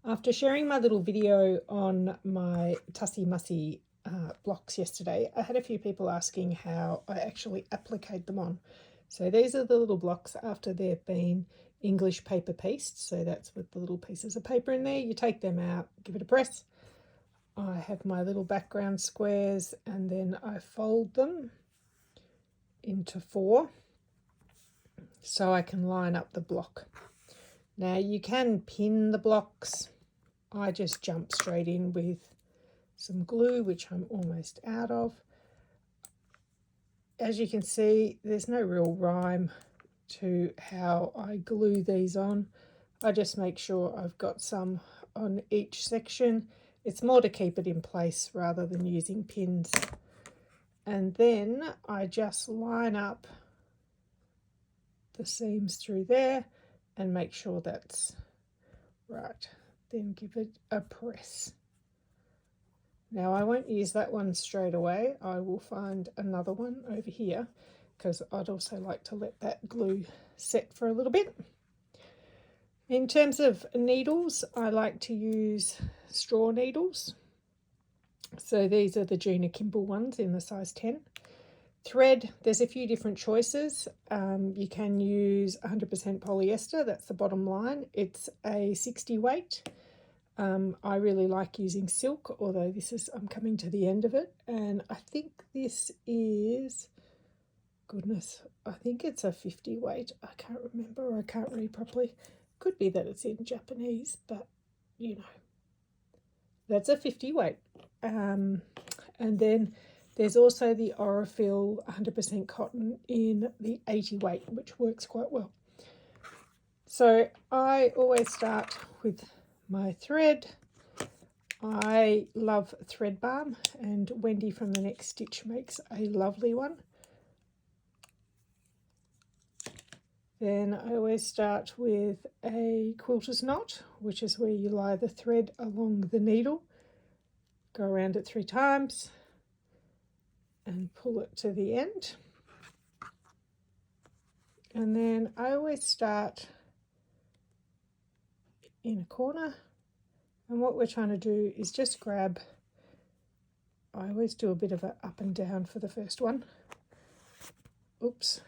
After sharing my little video on my Tussie Mussie blocks yesterday, I had a few people asking how I actually appliqued them on. So these are the little blocks after they've been English paper pieced. So that's with the little pieces of paper in there. You take them out, give it a press. I have my little background squares and then I fold them into 4 so I can line up the block. Now you can pin the blocks. I just jump straight in with some glue, which I'm almost out of. As you can see, there's no real rhyme to how I glue these on. I just make sure I've got some on each section. It's more to keep it in place rather than using pins. And then I just line up the seams through there and make sure that's right. Then give it a press. Now I won't use that one straight away. I will find another one over here because I'd also like to let that glue set for a little bit. In terms of needles, I like to use straw needles. So these are the Jeana Kimball ones in the size 10. Thread, there's a few different choices. You can use 100% polyester, that's the bottom line. It's a 60 weight. I really like using silk, although I'm coming to the end of it, and I think this is, goodness, I think it's a 50 weight. I can't remember, I can't read properly. Could be that it's in Japanese, but you know, that's a 50 weight. And then there's also the Orifil 100% cotton in the 80 weight, which works quite well. So I always start with my thread. I love Thread Balm, and Wendy from the Next Stitch makes a lovely one. Then I always start with a quilter's knot, which is where you lie the thread along the needle, go around it 3 times and pull it to the end. And then I always start in a corner, and what we're trying to do is just grab, I always do a bit of an up and down for the first one. Oops,